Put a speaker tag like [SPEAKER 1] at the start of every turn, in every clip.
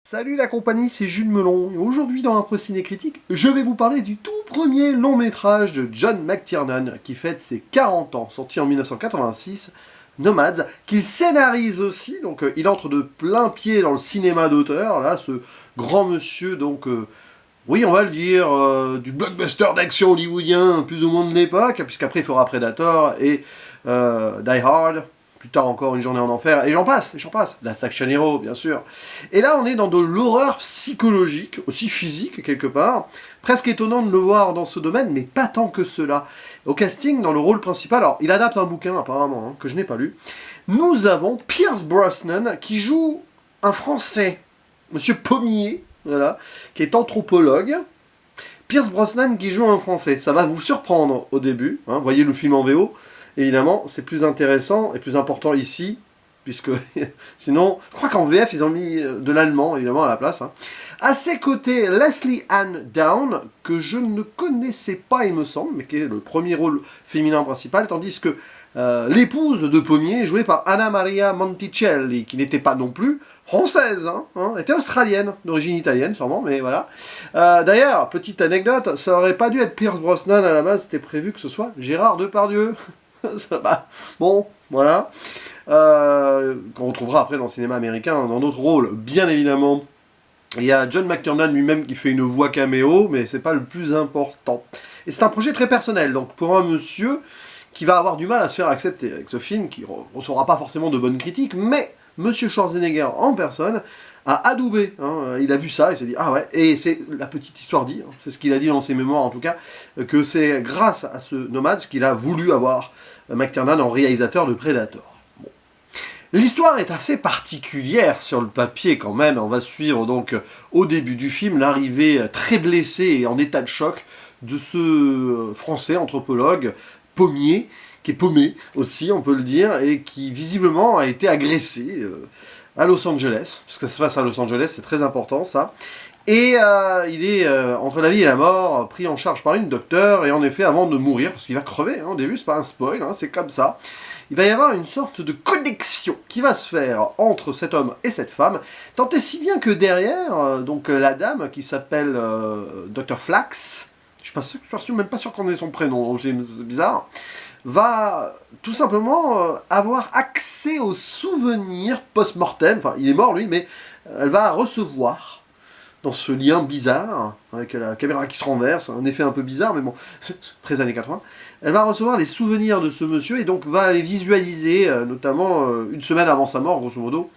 [SPEAKER 1] Salut la compagnie, c'est Jules Melon, et aujourd'hui dans un Ciné Critique, je vais vous parler du tout premier long métrage de John McTiernan, qui fête ses 40 ans, sorti en 1986, Nomads, qu'il scénarise aussi, donc il entre de plein pied dans le cinéma d'auteur, là, ce grand monsieur, donc, oui, on va le dire, du blockbuster d'action hollywoodien, plus ou moins de l'époque, puisqu'après il fera Predator et Die Hard, plus tard encore Une journée en enfer, et j'en passe, la Action Hero, bien sûr. Et là, on est dans de l'horreur psychologique, aussi physique, quelque part. Presque étonnant de le voir dans ce domaine, mais pas tant que cela. Au casting, dans le rôle principal, alors, il adapte un bouquin, apparemment, hein, que je n'ai pas lu. Nous avons Pierce Brosnan, qui joue un Français, Monsieur Pommier, voilà, qui est anthropologue. Pierce Brosnan qui joue un Français. Ça va vous surprendre au début, hein, voyez le film en VO. Évidemment, c'est plus intéressant et plus important ici, puisque sinon, je crois qu'en VF, ils ont mis de l'allemand, évidemment, à la place. Hein. À ses côtés, Leslie Ann Down, que je ne connaissais pas, il me semble, mais qui est le premier rôle féminin principal, tandis que l'épouse de Pommier est jouée par Anna Maria Monticelli, qui n'était pas non plus française, était australienne, d'origine italienne sûrement, mais voilà. D'ailleurs, petite anecdote, ça aurait pas dû être Pierce Brosnan à la base, c'était prévu que ce soit Gérard Depardieu. Bon, voilà. Qu'on retrouvera après dans le cinéma américain, dans d'autres rôles, bien évidemment. Il y a John McTiernan lui-même qui fait une voix caméo, mais c'est pas le plus important. Et c'est un projet très personnel, donc pour un monsieur qui va avoir du mal à se faire accepter avec ce film, qui ne recevra pas forcément de bonnes critiques, mais Monsieur Schwarzenegger en personne a adoubé, hein, il a vu ça, il s'est dit, ah ouais, et c'est la petite histoire dit, hein, c'est ce qu'il a dit dans ses mémoires en tout cas, que c'est grâce à ce Nomads qu'il a voulu avoir McTiernan en réalisateur de Predator. Bon. L'histoire est assez particulière sur le papier quand même, on va suivre donc au début du film l'arrivée très blessée et en état de choc de ce français anthropologue, Pommier, qui est paumé aussi, on peut le dire, et qui visiblement a été agressé à Los Angeles, parce que ça se passe à Los Angeles, c'est très important ça, et il est entre la vie et la mort, pris en charge par une docteure, et en effet, avant de mourir, parce qu'il va crever, hein, au début, c'est pas un spoil, hein, c'est comme ça, il va y avoir une sorte de connexion qui va se faire entre cet homme et cette femme, tant et si bien que derrière, donc la dame qui s'appelle Dr. Flax, je suis même pas sûr qu'on ait son prénom, c'est bizarre, va tout simplement avoir accès aux souvenirs post-mortem, enfin il est mort lui, mais elle va recevoir, dans ce lien bizarre, avec la caméra qui se renverse, un effet un peu bizarre, mais bon, c'est très années 80, elle va recevoir les souvenirs de ce monsieur, et donc va les visualiser, notamment une semaine avant sa mort, grosso modo,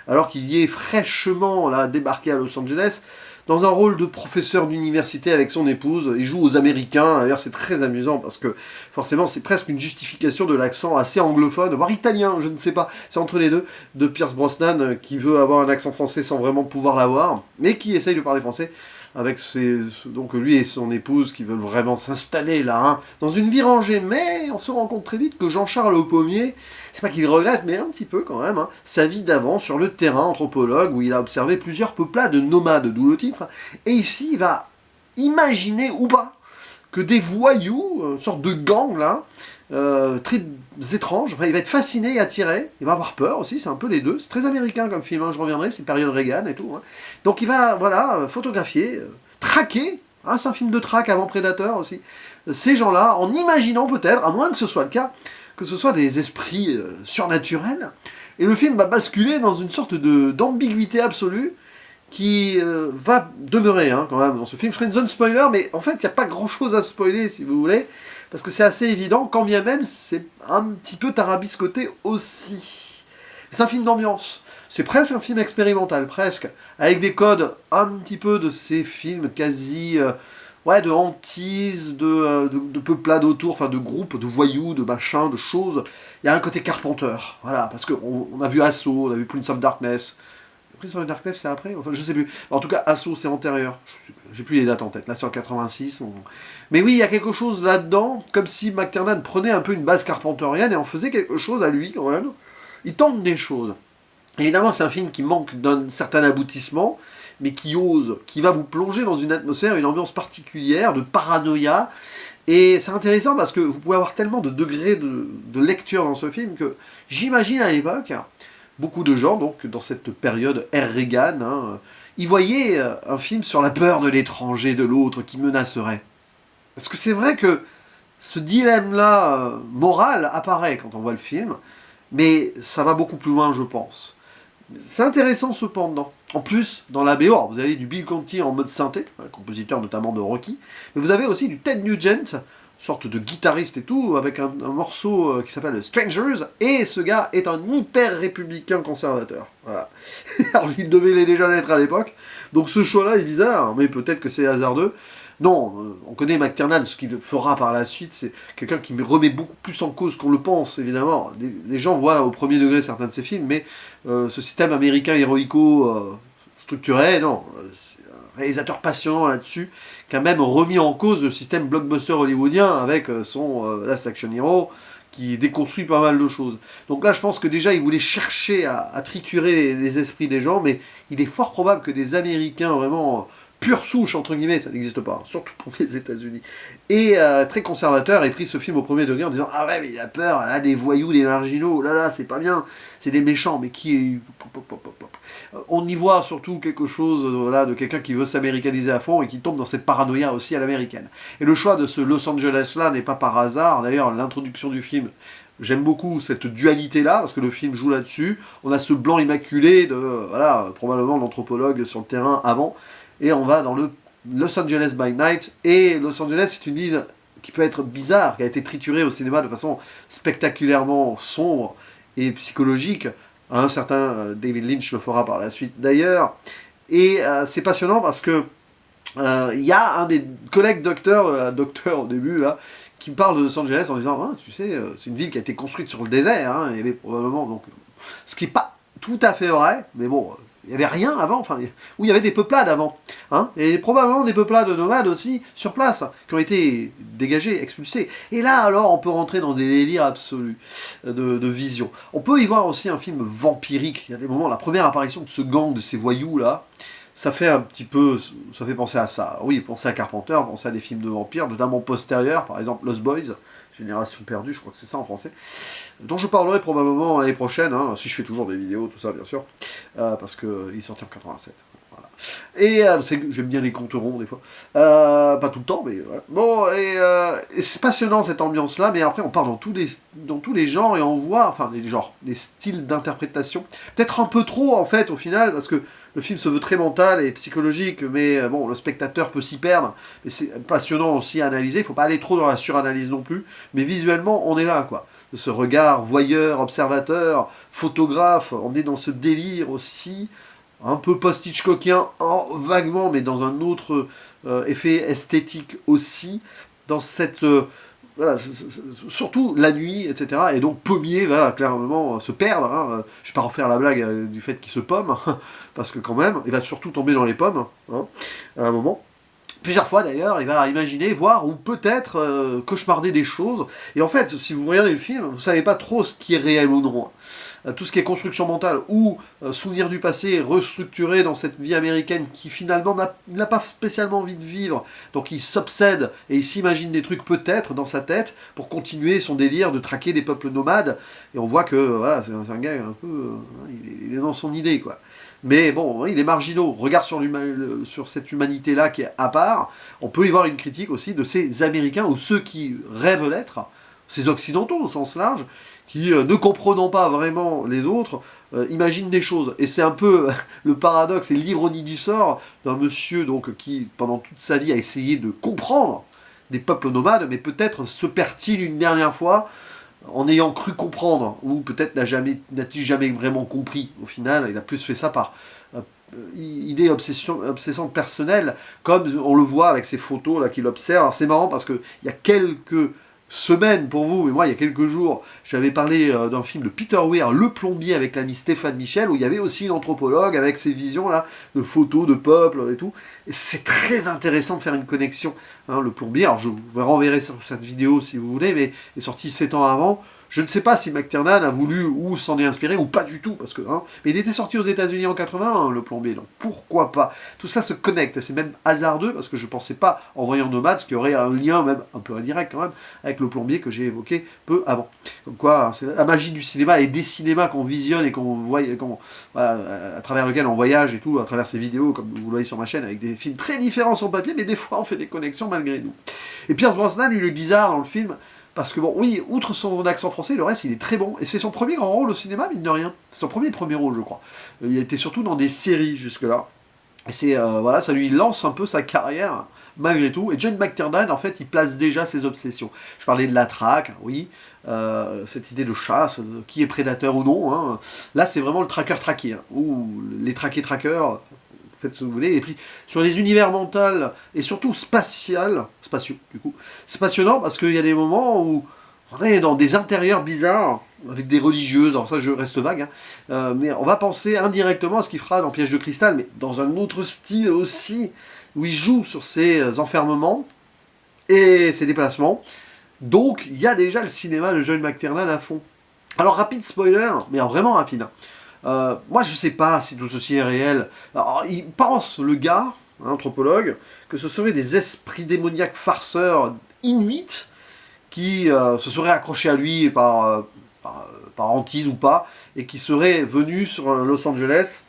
[SPEAKER 1] alors qu'il y est fraîchement là, débarqué à Los Angeles, dans un rôle de professeur d'université avec son épouse. Il joue aux Américains, d'ailleurs c'est très amusant parce que forcément c'est presque une justification de l'accent assez anglophone, voire italien, je ne sais pas, c'est entre les deux, de Pierce Brosnan qui veut avoir un accent français sans vraiment pouvoir l'avoir, mais qui essaye de parler français avec donc lui et son épouse qui veulent vraiment s'installer là, hein, dans une vie rangée, mais on se rend compte très vite que Jean-Charles Pommier, c'est pas qu'il regrette, mais un petit peu quand même, hein, sa vie d'avant sur le terrain anthropologue, où il a observé plusieurs peuplades nomades, d'où le titre, et ici il va imaginer, ou pas, que des voyous, une sorte de gang là, très étrange, enfin, il va être fasciné et attiré, il va avoir peur aussi, c'est un peu les deux, c'est très américain comme film, hein, je reviendrai, c'est période Reagan et tout, hein. Donc il va, voilà, photographier, traquer, hein, c'est un film de traque avant Predator aussi, ces gens-là, en imaginant peut-être, à moins que ce soit le cas, que ce soit des esprits surnaturels, et le film va basculer dans une sorte d'ambiguïté absolue, qui va demeurer hein, quand même dans ce film. Je ferai une zone spoiler, mais en fait, il n'y a pas grand-chose à spoiler, si vous voulez, parce que c'est assez évident, quand bien même, c'est un petit peu tarabiscoté aussi. C'est un film d'ambiance. C'est presque un film expérimental, presque, avec des codes un petit peu de ces films quasi... ouais, de hantises, de peuplades autour, enfin de groupes, de voyous, de machins, de choses. Il y a un côté Carpenter, voilà, parce qu'on a vu Assaut, on a vu Prince of Darkness. Prince of Darkness, c'est après, enfin, je sais plus. En tout cas, Assaut, c'est antérieur. J'ai plus les dates en tête. Là, c'est en 86. Mais oui, il y a quelque chose là-dedans, comme si McTiernan prenait un peu une base carpenterienne et en faisait quelque chose à lui, quand même. Il tente des choses. Évidemment, c'est un film qui manque d'un certain aboutissement, mais qui ose, qui va vous plonger dans une atmosphère, une ambiance particulière, de paranoïa. Et c'est intéressant parce que vous pouvez avoir tellement de degrés de lecture dans ce film que j'imagine à l'époque, beaucoup de gens, donc dans cette période Reagan, hein, il voyait un film sur la peur de l'étranger, de l'autre, qui menacerait. Est-ce que c'est vrai que ce dilemme-là moral apparaît quand on voit le film, mais ça va beaucoup plus loin, je pense. C'est intéressant cependant. En plus, dans la BO, alors, vous avez du Bill Conti en mode synthé, un compositeur notamment de Rocky, mais vous avez aussi du Ted Nugent, sorte de guitariste et tout, avec un morceau qui s'appelle Strangers, et ce gars est un hyper républicain conservateur. Voilà. Alors il devait déjà l'être à l'époque, donc ce choix-là est bizarre, mais peut-être que c'est hasardeux. Non, on connaît McTiernan, ce qu'il fera par la suite, c'est quelqu'un qui remet beaucoup plus en cause qu'on le pense, évidemment. Les gens voient au premier degré certains de ses films, mais ce système américain héroïco-structuré, non, c'est un réalisateur passionnant là-dessus, qui a même remis en cause le système blockbuster hollywoodien avec son Last Action Hero, qui déconstruit pas mal de choses. Donc là, je pense que déjà, il voulait chercher à triturer les esprits des gens, mais il est fort probable que des Américains vraiment pure souche, entre guillemets, ça n'existe pas, surtout pour les États-Unis, et très conservateur, aient pris ce film au premier degré en disant « Ah ouais, mais il a peur, là, des voyous, des marginaux, là, c'est pas bien, c'est des méchants, mais qui est... » On y voit surtout quelque chose voilà, de quelqu'un qui veut s'américaniser à fond et qui tombe dans cette paranoïa aussi à l'américaine. Et le choix de ce Los Angeles-là n'est pas par hasard, d'ailleurs, l'introduction du film... J'aime beaucoup cette dualité-là, parce que le film joue là-dessus. On a ce blanc immaculé de, voilà, probablement l'anthropologue sur le terrain avant, et on va dans le Los Angeles by Night, et Los Angeles c'est une ville qui peut être bizarre, qui a été triturée au cinéma de façon spectaculairement sombre et psychologique. Un certain David Lynch le fera par la suite d'ailleurs, et c'est passionnant parce que il y a un des collègues docteur au début là, qui parle de Los Angeles en disant ah, tu sais, c'est une ville qui a été construite sur le désert, hein, il y avait probablement donc ce qui n'est pas tout à fait vrai, mais bon, il n'y avait rien avant, enfin, où il y avait des peuplades avant, hein, et probablement des peuplades nomades aussi sur place, qui ont été dégagées, expulsées. Et là, alors, on peut rentrer dans des délires absolus de vision. On peut y voir aussi un film vampirique. Il y a des moments, la première apparition de ce gang, de ces voyous-là, ça fait un petit peu, ça fait penser à ça. Alors oui, penser à Carpenter, penser à des films de vampires, notamment postérieurs, par exemple Lost Boys, Génération perdue, je crois que c'est ça en français, dont je parlerai probablement l'année prochaine, hein, si je fais toujours des vidéos, tout ça bien sûr, parce qu'il est sorti en 87. Voilà. Et j'aime bien les comptes ronds des fois, pas tout le temps, mais voilà. Bon, et c'est passionnant cette ambiance-là, mais après on part dans tous les genres et on voit, enfin les genres, des styles d'interprétation, peut-être un peu trop en fait au final, parce que le film se veut très mental et psychologique, mais bon, le spectateur peut s'y perdre, et c'est passionnant aussi à analyser, il ne faut pas aller trop dans la suranalyse non plus, mais visuellement, on est là, quoi. Ce regard voyeur, observateur, photographe, on est dans ce délire aussi, un peu post-Hitchcockien, vaguement, mais dans un autre effet esthétique aussi, dans cette... voilà, surtout la nuit, etc. Et donc Pommier va clairement se perdre. Hein. Je ne vais pas refaire la blague du fait qu'il se pomme, parce que quand même, il va surtout tomber dans les pommes, hein, à un moment. Plusieurs fois d'ailleurs, il va imaginer, voir ou peut-être cauchemarder des choses. Et en fait, si vous regardez le film, vous ne savez pas trop ce qui est réel ou non. Tout ce qui est construction mentale ou souvenir du passé restructuré dans cette vie américaine qui finalement n'a pas spécialement envie de vivre. Donc il s'obsède et il s'imagine des trucs peut-être dans sa tête pour continuer son délire de traquer des peuples nomades. Et on voit que voilà, c'est un gars un peu... il est dans son idée, quoi. Mais bon, il est marginaux. Regarde sur cette humanité-là qui est à part. On peut y voir une critique aussi de ces Américains ou ceux qui rêvent l'être, ces Occidentaux au sens large, qui, ne comprenant pas vraiment les autres, imaginent des choses. Et c'est un peu le paradoxe et l'ironie du sort d'un monsieur donc, qui, pendant toute sa vie, a essayé de comprendre des peuples nomades, mais peut-être se perd-il une dernière fois en ayant cru comprendre, ou peut-être n'a-t-il jamais vraiment compris. Au final, il a plus fait ça par idée, obsession personnelle, comme on le voit avec ces photos là qu'il observe. Alors c'est marrant parce qu'il y a quelques semaines pour vous, et moi il y a quelques jours, j'avais parlé d'un film de Peter Weir, Le Plombier, avec l'ami Stéphane Michel, où il y avait aussi une anthropologue avec ces visions là de photos de peuples et tout. Et c'est très intéressant de faire une connexion. Hein, Le Plombier, alors je vous renverrai sur cette vidéo si vous voulez, mais est sorti 7 ans avant. Je ne sais pas si McTiernan a voulu ou s'en est inspiré ou pas du tout, parce que mais il était sorti aux États-Unis en 81, le plombier, donc pourquoi pas. Tout ça se connecte, c'est même hasardeux, parce que je pensais pas, en voyant Nomads, qu'il y aurait un lien, même un peu indirect quand même, avec le plombier que j'ai évoqué peu avant. Comme quoi, c'est la magie du cinéma et des cinémas qu'on visionne et qu'on voit, voilà, à travers lequel on voyage et tout, à travers ces vidéos, comme vous le voyez sur ma chaîne, avec des films très différents sur le papier, mais des fois on fait des connexions malgré nous. Et Pierce Brosnan, il est bizarre dans le film, parce que bon, oui, outre son accent français, le reste il est très bon, et c'est son premier grand rôle au cinéma, mine de rien. C'est son premier rôle, je crois. Il a été surtout dans des séries jusque-là. Et c'est, voilà, ça lui lance un peu sa carrière, malgré tout. Et John McTiernan, en fait, il place déjà ses obsessions. Je parlais de la traque, oui, cette idée de chasse, de qui est prédateur ou non. Hein. Là, c'est vraiment le traqueur-traqué, hein, ou les traqués-traqueurs, faites ce que vous voulez. Et puis, sur les univers mentaux, et surtout spatiaux, du coup, c'est passionnant parce qu'il y a des moments où on est dans des intérieurs bizarres, avec des religieuses, alors ça je reste vague, hein, mais on va penser indirectement à ce qu'il fera dans Piège de cristal, mais dans un autre style aussi, où il joue sur ses enfermements et ses déplacements. Donc il y a déjà le cinéma de John McTiernan à fond. Alors rapide spoiler, mais vraiment rapide. Moi je sais pas si tout ceci est réel. Alors, il pense, le gars, anthropologue, que ce seraient des esprits démoniaques farceurs inuits qui se seraient accrochés à lui par hantise ou pas, et qui seraient venus sur Los Angeles,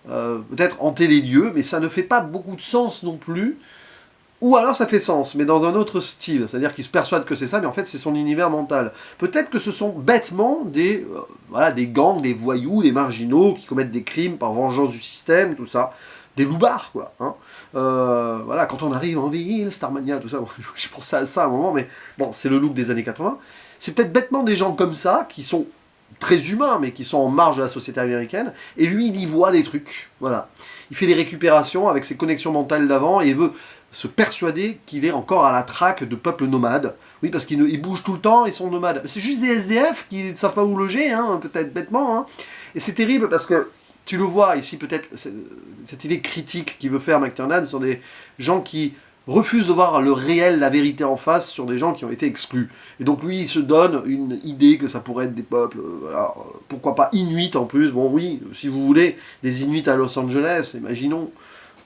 [SPEAKER 1] peut-être hanter les lieux, mais ça ne fait pas beaucoup de sens non plus. Ou alors ça fait sens, mais dans un autre style, c'est-à-dire qu'il se persuade que c'est ça, mais en fait c'est son univers mental. Peut-être que ce sont bêtement voilà, des gangs, des voyous, des marginaux qui commettent des crimes par vengeance du système, tout ça. Des loupards, quoi. Hein. Voilà, quand on arrive en ville, Starmania, tout ça, je pensais à ça à un moment, mais bon, c'est le look des années 80. C'est peut-être bêtement des gens comme ça, qui sont très humains, mais qui sont en marge de la société américaine, et lui, il y voit des trucs. Voilà. Il fait des récupérations avec ses connexions mentales d'avant, et il veut se persuader qu'il est encore à la traque de peuples nomades. Oui, parce qu'ils bougent tout le temps, ils sont nomades. C'est juste des SDF qui ne savent pas où loger, hein, peut-être bêtement. Hein. Et c'est terrible parce que tu le vois ici, peut-être, cette idée critique qu'il veut faire McTiernan sur des gens qui refusent de voir le réel, la vérité en face sur des gens qui ont été exclus. Et donc lui, il se donne une idée que ça pourrait être des peuples, voilà, pourquoi pas Inuits en plus, bon oui, si vous voulez, des Inuits à Los Angeles, imaginons.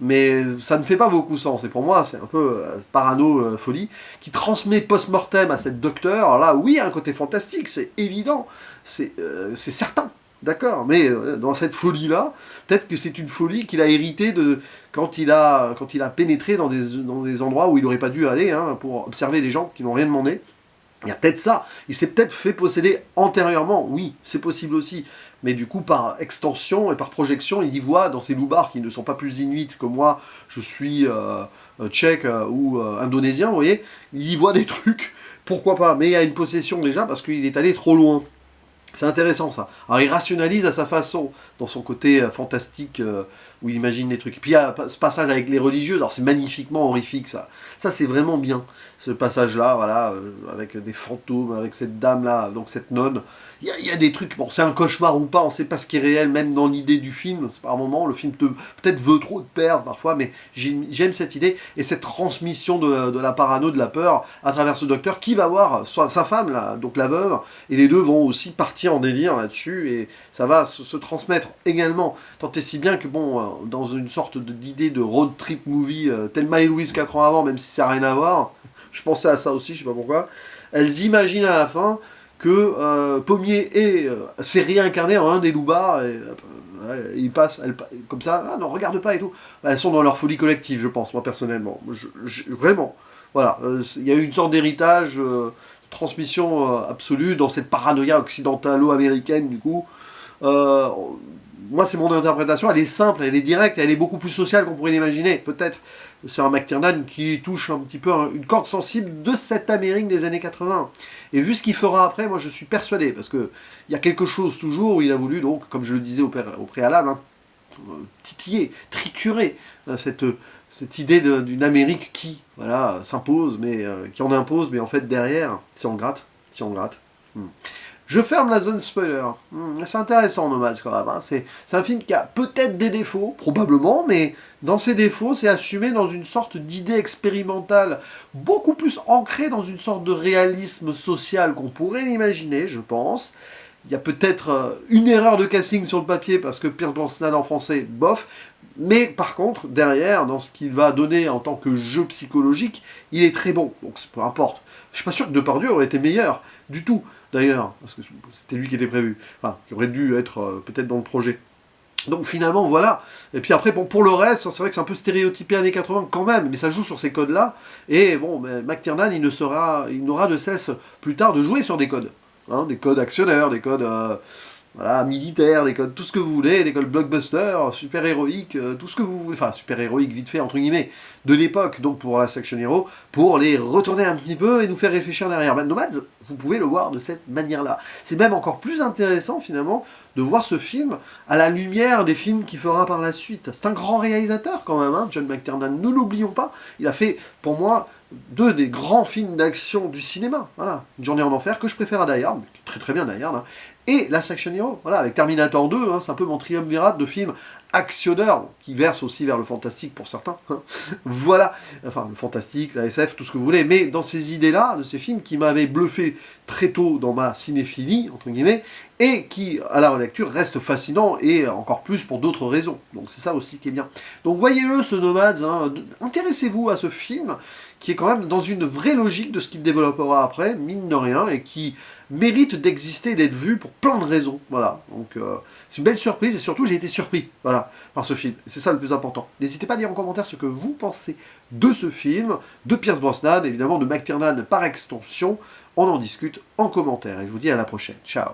[SPEAKER 1] Mais ça ne fait pas beaucoup sens, et pour moi c'est un peu parano, folie, qui transmet post-mortem à cette docteur. Alors là, oui, il y a un côté fantastique, c'est évident, c'est certain, d'accord, mais dans cette folie-là, peut-être que c'est une folie qu'il a héritée de quand il a pénétré dans des endroits où il n'aurait pas dû aller, hein, pour observer des gens qui n'ont rien demandé. Il y a peut-être ça, il s'est peut-être fait posséder antérieurement, oui, c'est possible aussi, mais du coup, par extension et par projection, il y voit dans ces loupards qui ne sont pas plus inuits que moi, je suis tchèque ou indonésien, vous voyez, il y voit des trucs, pourquoi pas, mais il y a une possession déjà parce qu'il est allé trop loin. C'est intéressant ça. Alors il rationalise à sa façon, dans son côté fantastique, où il imagine des trucs. Et puis il y a ce passage avec les religieux, alors c'est magnifiquement horrifique ça. Ça c'est vraiment bien, ce passage-là, voilà, avec des fantômes, avec cette dame-là, donc cette nonne. Il y a des trucs, bon c'est un cauchemar ou pas, on ne sait pas ce qui est réel, même dans l'idée du film, c'est par moment, le film peut-être veut trop te perdre parfois, mais j'aime cette idée, et cette transmission de la parano, de la peur, à travers ce docteur, qui va voir sa femme, là, donc la veuve, et les deux vont aussi partir en délire là-dessus, et ça va se transmettre également, tant et si bien que, bon, dans une sorte d'idée de road trip movie, Thelma et Louise 4 ans avant, même si ça n'a rien à voir, je pensais à ça aussi, je sais pas pourquoi, elles imaginent à la fin que Pommier s'est réincarné en un des loupards, et il passe, comme ça, ah non, regarde pas et tout. Elles sont dans leur folie collective, je pense, moi personnellement. Vraiment, voilà, il y a eu une sorte d'héritage, transmission absolue dans cette paranoïa occidentalo-américaine, du coup. Moi, c'est mon interprétation, elle est simple, elle est directe, elle est beaucoup plus sociale qu'on pourrait l'imaginer, peut-être. C'est un McTiernan qui touche un petit peu une corde sensible de cette Amérique des années 80. Et vu ce qu'il fera après, moi je suis persuadé, parce qu'il y a quelque chose toujours où il a voulu, donc, comme je le disais au préalable, hein, titiller, triturer cette idée d'une Amérique qui, voilà, s'impose, mais qui en impose, mais en fait derrière, si on gratte. Je ferme la zone spoiler. C'est intéressant, Nomads, quand même. Hein. C'est un film qui a peut-être des défauts, probablement, mais dans ses défauts, c'est assumé dans une sorte d'idée expérimentale, beaucoup plus ancrée dans une sorte de réalisme social qu'on pourrait l'imaginer, je pense. Il y a peut-être une erreur de casting sur le papier, parce que Pierce Brosnan en français, bof. Mais par contre, derrière, dans ce qu'il va donner en tant que jeu psychologique, il est très bon. Donc peu importe. Je suis pas sûr que Depardieu aurait été meilleur du tout, d'ailleurs, parce que c'était lui qui était prévu. Enfin, qui aurait dû être peut-être dans le projet. Donc finalement, voilà. Et puis après, bon, pour le reste, c'est vrai que c'est un peu stéréotypé années 80 quand même, mais ça joue sur ces codes-là. Et bon, McTiernan, il n'aura de cesse plus tard de jouer sur des codes. Hein, des codes actionneurs, des codes voilà, militaires, des codes tout ce que vous voulez, des codes blockbuster, super héroïques, tout ce que vous voulez, enfin super héroïques vite fait entre guillemets, de l'époque, donc pour la Action Hero, pour les retourner un petit peu et nous faire réfléchir derrière. Ben, Nomads, vous pouvez le voir de cette manière-là. C'est même encore plus intéressant finalement de voir ce film à la lumière des films qu'il fera par la suite. C'est un grand réalisateur quand même, hein, John McTiernan, ne l'oublions pas. Il a fait, pour moi, 2 des grands films d'action du cinéma. Voilà, Une journée en enfer, que je préfère à Die Hard, très très bien Die Hard, hein, et Last Action Hero, voilà, avec Terminator 2, hein, c'est un peu mon triumvirat de films actionneurs, qui versent aussi vers le fantastique pour certains. Hein. Voilà, enfin le fantastique, la SF, tout ce que vous voulez, mais dans ces idées-là, de ces films qui m'avaient bluffé très tôt dans ma cinéphilie, entre guillemets, et qui, à la relecture, restent fascinants, et encore plus pour d'autres raisons. Donc c'est ça aussi qui est bien. Donc voyez-le, ce Nomads, hein, intéressez-vous à ce film, qui est quand même dans une vraie logique de ce qu'il développera après, mine de rien, et qui mérite d'exister, d'être vu pour plein de raisons. Voilà, donc c'est une belle surprise, et surtout j'ai été surpris, voilà, par ce film. C'est ça le plus important. N'hésitez pas à dire en commentaire ce que vous pensez de ce film, de Pierce Brosnan, évidemment de McTiernan par extension. On en discute en commentaire, et je vous dis à la prochaine. Ciao.